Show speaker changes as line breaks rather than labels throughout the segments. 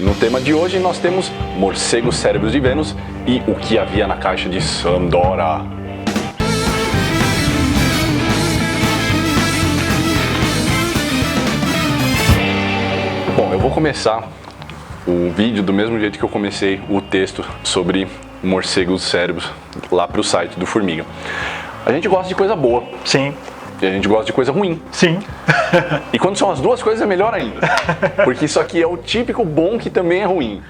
No tema de hoje nós temos Morcegos Cérebros de Vênus e o que havia na caixa de Sandora. Bom, eu vou começar o vídeo do mesmo jeito que eu comecei o texto sobre morcegos cérebros lá para o site do Formiga. A gente gosta de coisa boa.
Sim.
E a gente gosta de coisa ruim.
Sim.
E quando são as duas coisas é melhor ainda. Porque isso aqui é o típico bom que também é ruim.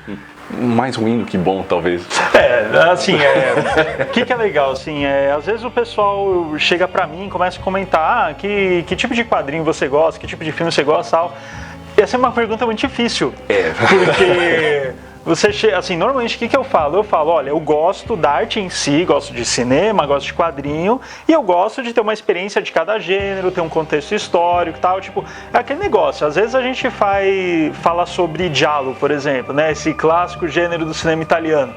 Mais ruim do que bom, talvez.
O que é legal, assim, às vezes o pessoal chega pra mim e começa a comentar que tipo de quadrinho você gosta, que tipo de filme você gosta e tal. Essa é uma pergunta muito difícil. Porque você assim, normalmente o que eu falo? Eu falo, olha, eu gosto da arte em si, gosto de cinema, gosto de quadrinho, e eu gosto de ter uma experiência de cada gênero, ter um contexto histórico e tal, tipo, é aquele negócio. Às vezes a gente fala sobre giallo, por exemplo, né, esse clássico gênero do cinema italiano.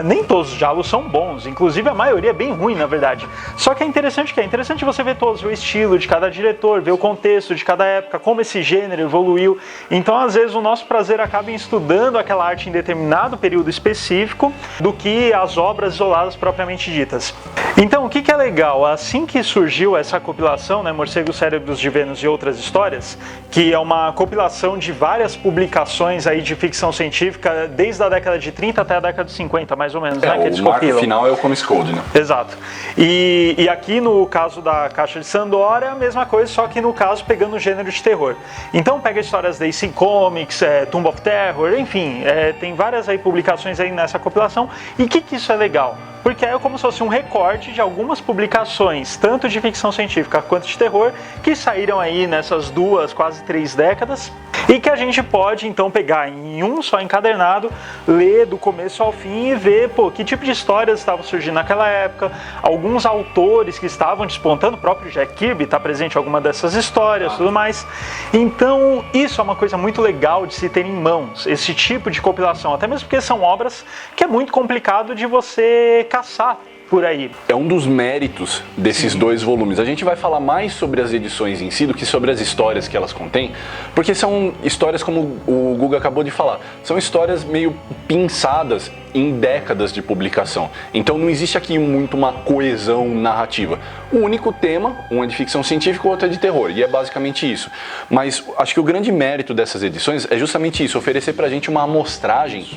Nem todos os giallos são bons, inclusive a maioria é bem ruim, na verdade. Só que é interessante você ver todos, ver o estilo de cada diretor, ver o contexto de cada época, como esse gênero evoluiu. Então, às vezes, o nosso prazer acaba em estudando aquela arte em determinado período específico do que as obras isoladas propriamente ditas. Então, o que é legal? Assim que surgiu essa compilação, né, Morcegos Cérebros de Vênus e Outras Histórias, que é uma compilação de várias publicações aí de ficção científica desde a década de 30 até a década de 50, mais ou menos, né, que eles
o marco
compilam.
final é o Comics Code, né?
Exato. E aqui no caso da Caixa de Sandora é a mesma coisa, só que no caso pegando o gênero de terror. Então pega histórias da DC Comics, Tomb of Terror, enfim, tem várias aí publicações aí nessa compilação. E o que isso é legal? Porque é como se fosse um recorte de algumas publicações, tanto de ficção científica quanto de terror, que saíram aí nessas quase 3 décadas, e que a gente pode então pegar em um só encadernado, ler do começo ao fim e ver, que tipo de histórias estavam surgindo naquela época, alguns autores que estavam despontando, o próprio Jack Kirby está presente em alguma dessas histórias e tudo mais. Então isso é uma coisa muito legal de se ter em mãos, esse tipo de compilação, até mesmo porque são obras que é muito complicado de você caçar por aí.
É um dos méritos desses dois volumes. A gente vai falar mais sobre as edições em si do que sobre as histórias que elas contêm, porque são histórias, como o Guga acabou de falar, são histórias meio pinçadas em décadas de publicação. Então não existe aqui muito uma coesão narrativa. O único tema, um é de ficção científica, o outro é de terror, e é basicamente isso. Mas acho que o grande mérito dessas edições é justamente isso, oferecer pra gente uma amostragem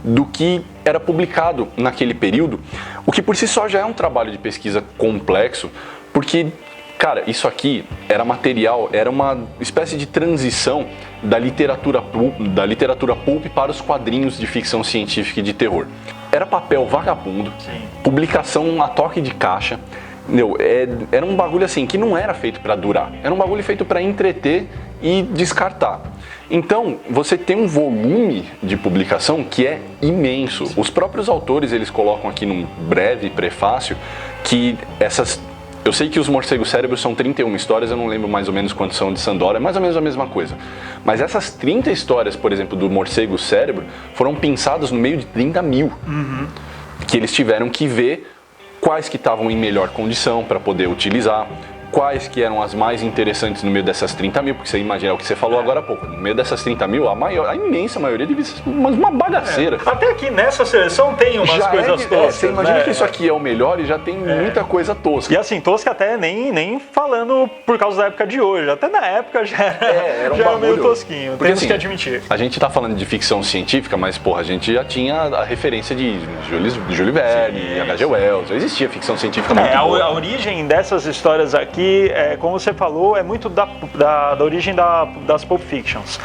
do que era publicado naquele período, o que por si só já é um trabalho de pesquisa complexo, porque, cara, isso aqui era material, era uma espécie de transição da literatura pulp para os quadrinhos de ficção científica e de terror. Era papel vagabundo, publicação a toque de caixa, era um bagulho assim que não era feito para durar, era um bagulho feito para entreter e descartar. Então, você tem um volume de publicação que é imenso. Os próprios autores, eles colocam aqui num breve prefácio que eu sei que os Morcegos Cérebros são 31 histórias, eu não lembro mais ou menos quantos são de Sandora, é mais ou menos a mesma coisa. Mas essas 30 histórias, por exemplo, do Morcego Cérebro, foram pensadas no meio de 30 mil. Que eles tiveram que ver quais que estavam em melhor condição para poder utilizar, quais que eram as mais interessantes no meio dessas 30 mil, porque você imagina o que você falou agora há pouco, no meio dessas 30 mil, a imensa maioria devia ser uma bagaceira.
Até aqui nessa seleção tem umas coisas toscas.
Você imagina que isso aqui é o melhor e já tem muita coisa tosca.
E assim, tosca até nem falando por causa da época de hoje, até na época já era meio tosquinho, porque, temos que admitir.
A gente tá falando de ficção científica, mas porra, a gente já tinha a referência de Júlio Verne, H.G. Wells, já existia ficção científica muito boa.
A origem dessas histórias aqui, como você falou, é muito da origem das Pulp Fictions.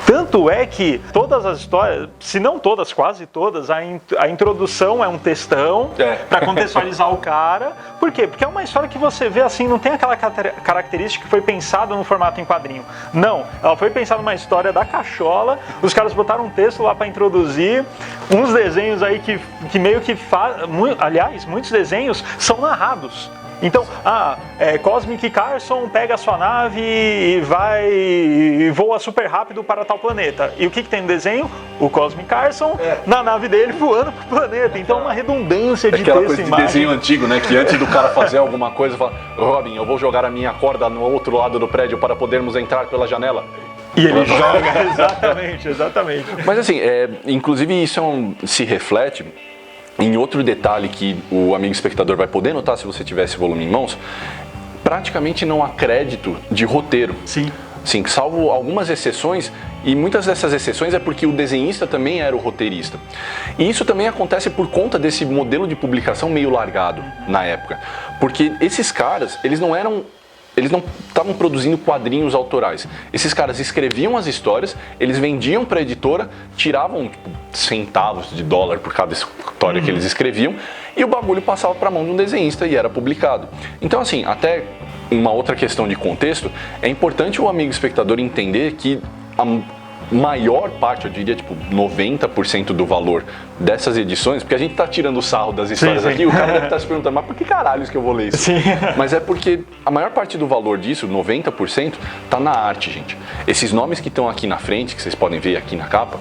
Tanto é que todas as histórias, se não todas, quase todas, a introdução é um textão para contextualizar o cara. Por quê? Porque é uma história que você vê assim, não tem aquela característica que foi pensada no formato em quadrinho. Não, ela foi pensada numa história da cachola, os caras botaram um texto lá para introduzir, uns desenhos aí que meio que aliás, muitos desenhos são narrados. Então, Cosmic Carson pega a sua nave e voa super rápido para tal planeta. E o que tem no desenho? O Cosmic Carson na nave dele voando pro planeta. Então, uma redundância de
aquela
texto
coisa de
imagem.
desenho antigo, né? Que antes do cara fazer alguma coisa, fala: Robin, eu vou jogar a minha corda no outro lado do prédio para podermos entrar pela janela.
E ele joga, exatamente.
Mas assim, inclusive isso se reflete em outro detalhe que o amigo espectador vai poder notar se você tiver esse volume em mãos. Praticamente não há crédito de roteiro.
Sim.
Sim, salvo algumas exceções, e muitas dessas exceções é porque o desenhista também era o roteirista. E isso também acontece por conta desse modelo de publicação meio largado na época. Porque esses caras, eles não estavam produzindo quadrinhos autorais. Esses caras escreviam as histórias, eles vendiam para a editora, tiravam centavos de dólar por cada história que eles escreviam, e o bagulho passava para a mão de um desenhista e era publicado. Então assim, até uma outra questão de contexto, é importante o amigo espectador entender que a maior parte, eu diria tipo 90% do valor dessas edições, porque a gente tá tirando o sarro das histórias aqui, o cara deve estar se perguntando, mas por que caralhos que eu vou ler isso?
Sim.
Mas é porque a maior parte do valor disso, 90%, tá na arte, gente. Esses nomes que estão aqui na frente, que vocês podem ver aqui na capa,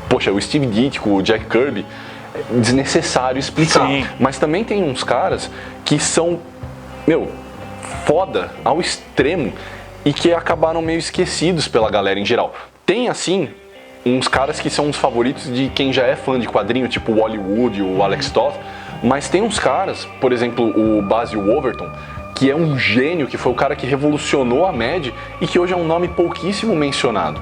poxa, o Steve Ditko, o Jack Kirby, é desnecessário explicar.
Sim.
Mas também tem uns caras que são, foda ao extremo e que acabaram meio esquecidos pela galera em geral. Tem, assim, uns caras que são os favoritos de quem já é fã de quadrinho, tipo o Hollywood, o Alex Toth, mas tem uns caras, por exemplo, o Basil Wolverton, que é um gênio, que foi o cara que revolucionou a Mad e que hoje é um nome pouquíssimo mencionado.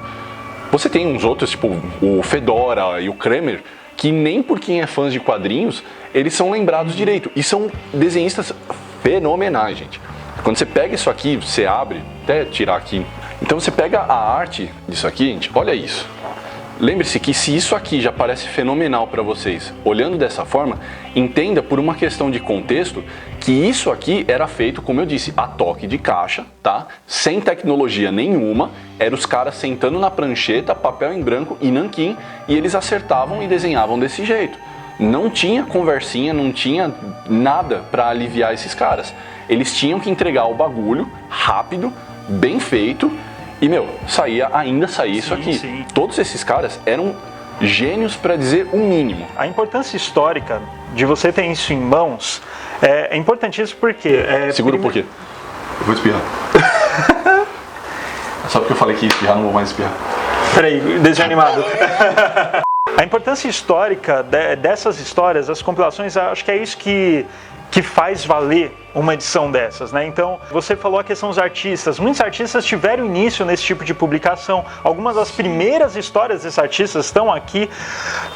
Você tem uns outros, tipo o Fedora e o Kramer, que nem por quem é fã de quadrinhos, eles são lembrados direito. E são desenhistas fenomenais, gente. Quando você pega isso aqui, você abre, até tirar aqui. Então você pega a arte disso aqui, gente, olha isso. Lembre-se que se isso aqui já parece fenomenal para vocês, olhando dessa forma, entenda por uma questão de contexto que isso aqui era feito, como eu disse, a toque de caixa, tá? Sem tecnologia nenhuma, eram os caras sentando na prancheta, papel em branco e nanquim, e eles acertavam e desenhavam desse jeito. Não tinha conversinha, não tinha nada para aliviar esses caras. Eles tinham que entregar o bagulho rápido, bem feito, e, ainda saía isso aqui.
Sim.
Todos esses caras eram gênios para dizer o mínimo.
A importância histórica de você ter isso em mãos é importantíssimo porque...
Segura um pouquinho. Eu vou espirrar. Só porque eu falei que ia espirrar, não vou mais espirrar.
Peraí, desenho animado. A importância histórica dessas histórias, das compilações, acho que é isso que faz valer uma edição dessas, né? Então, você falou a questão dos artistas. Muitos artistas tiveram início nesse tipo de publicação. Algumas das primeiras histórias desses artistas estão aqui.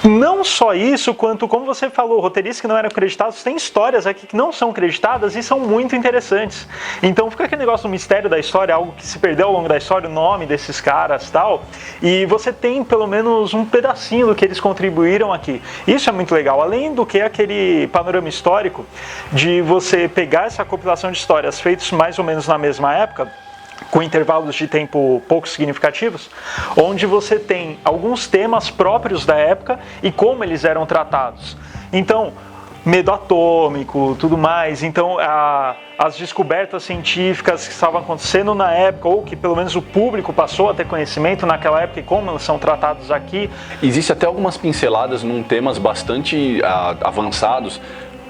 Não só isso, quanto, como você falou, roteiristas que não eram creditados, tem histórias aqui que não são creditadas e são muito interessantes. Então, fica aquele negócio do mistério da história, algo que se perdeu ao longo da história, o nome desses caras e tal. E você tem, pelo menos, um pedacinho do que eles contribuíram aqui. Isso é muito legal. Além do que aquele panorama histórico de você pegar essa compilação de histórias feitas mais ou menos na mesma época, com intervalos de tempo pouco significativos, onde você tem alguns temas próprios da época e como eles eram tratados. Então, medo atômico, tudo mais. Então, as descobertas científicas que estavam acontecendo na época, ou que pelo menos o público passou a ter conhecimento naquela época e como eles são tratados aqui.
Existe até algumas pinceladas num temas bastante avançados,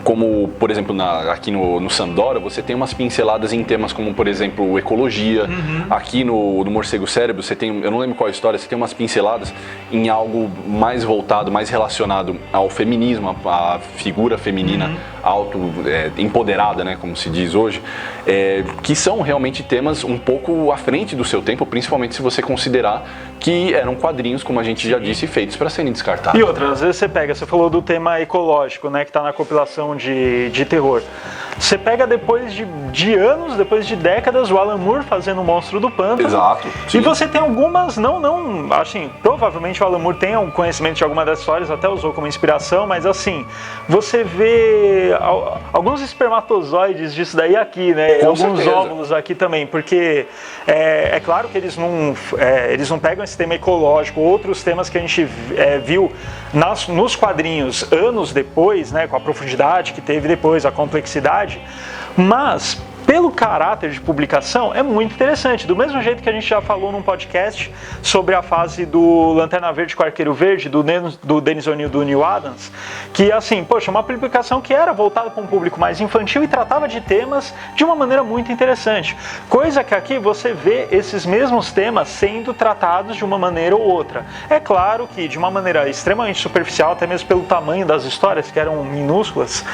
como, por exemplo, aqui no Sandora, você tem umas pinceladas em temas como, por exemplo, ecologia. Aqui no Morcego Cérebro, você tem, eu não lembro qual a história, você tem umas pinceladas em algo mais voltado, mais relacionado ao feminismo, à figura feminina empoderada, né, como se diz hoje, que são realmente temas um pouco à frente do seu tempo, principalmente se você considerar que eram quadrinhos, como a gente já disse, feitos para serem descartados.
E outra, às vezes você falou do tema ecológico, né, que está na compilação de terror. Você pega depois de anos, depois de décadas, o Alan Moore fazendo o Monstro do Pântano.
Exato. Sim.
E você tem algumas, assim, provavelmente o Alan Moore tem um conhecimento de alguma das histórias, até usou como inspiração, mas assim, você vê alguns espermatozoides disso daí aqui, né?
Com
alguns
certeza.
óvulos aqui também, porque é claro que eles não pegam esse tema ecológico, outros temas que a gente viu nos quadrinhos anos depois, né, com a profundidade que teve depois, a complexidade, mas pelo caráter de publicação, é muito interessante. Do mesmo jeito que a gente já falou num podcast sobre a fase do Lanterna Verde com Arqueiro Verde, do Dennis O'Neil e do Neil Adams, que assim, poxa, uma publicação que era voltada para um público mais infantil e tratava de temas de uma maneira muito interessante. Coisa que aqui você vê esses mesmos temas sendo tratados de uma maneira ou outra. É claro que de uma maneira extremamente superficial, até mesmo pelo tamanho das histórias, que eram minúsculas,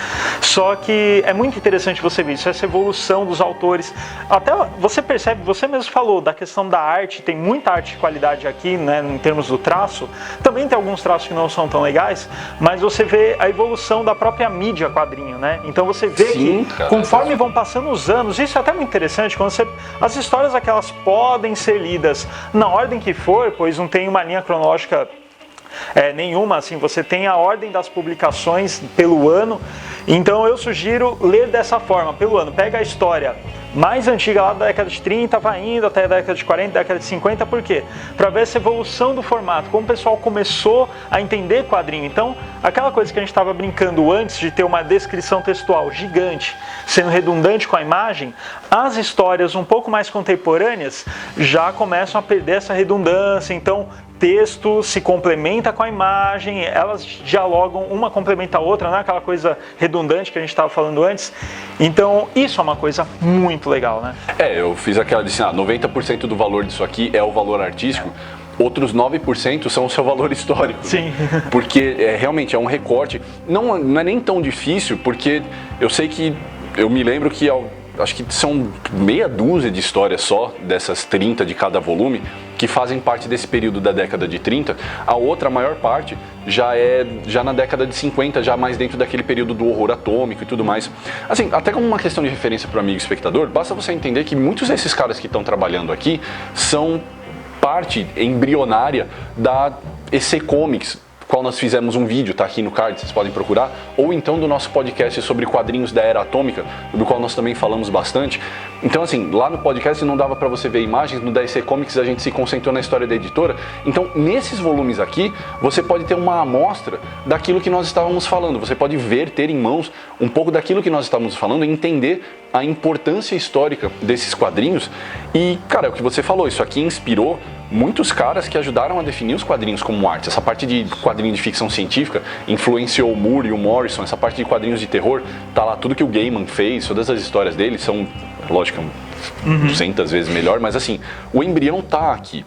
só que é muito interessante você ver isso, essa evolução dos autores. Até você percebe, você mesmo falou da questão da arte, tem muita arte de qualidade aqui, né, em termos do traço, também tem alguns traços que não são tão legais, mas você vê a evolução da própria mídia quadrinho, né? Então você vê conforme vão passando os anos, isso é até muito interessante, quando as histórias aquelas podem ser lidas na ordem que for, pois não tem uma linha cronológica nenhuma, assim, você tem a ordem das publicações pelo ano, então eu sugiro ler dessa forma, pelo ano. Pega a história mais antiga lá da década de 30, vai indo até a década de 40, década de 50, por quê? Para ver essa evolução do formato, como o pessoal começou a entender quadrinho. Então, aquela coisa que a gente estava brincando antes de ter uma descrição textual gigante, sendo redundante com a imagem, as histórias um pouco mais contemporâneas já começam a perder essa redundância, então texto se complementa com a imagem, elas dialogam, uma complementa a outra, não é aquela coisa redundante que a gente estava falando antes. Então, isso é uma coisa muito legal, né?
Eu fiz aquela de 90% do valor disso aqui é o valor artístico, outros 9% são o seu valor histórico.
Sim.
Porque realmente é um recorte, não é nem tão difícil, porque eu sei que, eu me lembro que acho que são meia dúzia de histórias só, dessas 30 de cada volume, que fazem parte desse período da década de 30. A outra, a maior parte, já na década de 50, já mais dentro daquele período do horror atômico e tudo mais. Assim, até como uma questão de referência para o amigo espectador, basta você entender que muitos desses caras que estão trabalhando aqui são parte embrionária da EC Comics, qual nós fizemos um vídeo, tá aqui no card, vocês podem procurar, ou então do nosso podcast sobre quadrinhos da Era Atômica, do qual nós também falamos bastante. Então assim, lá no podcast não dava para você ver imagens, no DC Comics a gente se concentrou na história da editora. Então nesses volumes aqui, você pode ter uma amostra daquilo que nós estávamos falando, você pode ver, ter em mãos um pouco daquilo que nós estávamos falando e entender a importância histórica desses quadrinhos. E, cara, é o que você falou, isso aqui inspirou muitos caras que ajudaram a definir os quadrinhos como arte. Essa parte de quadrinho de ficção científica influenciou o Moore e o Morrison. Essa parte de quadrinhos de terror, tá lá tudo que o Gaiman fez, todas as histórias dele são, lógico, 200 vezes melhor, mas assim, o embrião tá aqui.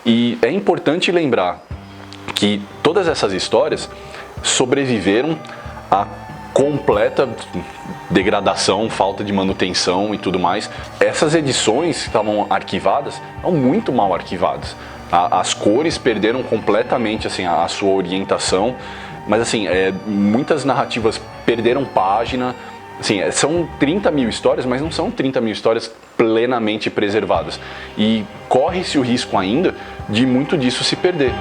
E é importante lembrar que todas essas histórias sobreviveram a completa degradação, falta de manutenção e tudo mais. Essas edições que estavam arquivadas estão muito mal arquivadas. As cores perderam completamente assim, a sua orientação, mas assim, muitas narrativas perderam página. Assim, são 30 mil histórias, mas não são 30 mil histórias plenamente preservadas. E corre-se o risco ainda de muito disso se perder.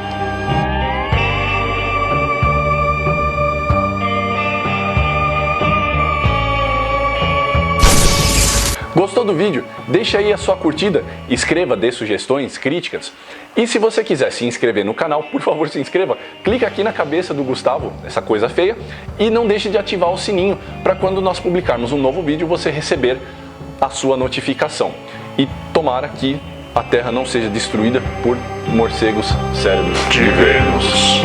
Gostou do vídeo? Deixa aí a sua curtida, escreva, dê sugestões, críticas. E se você quiser se inscrever no canal, por favor se inscreva. Clica aqui na cabeça do Gustavo, essa coisa feia, e não deixe de ativar o sininho para quando nós publicarmos um novo vídeo você receber a sua notificação. E tomara que a Terra não seja destruída por morcegos cérebros de Vênus.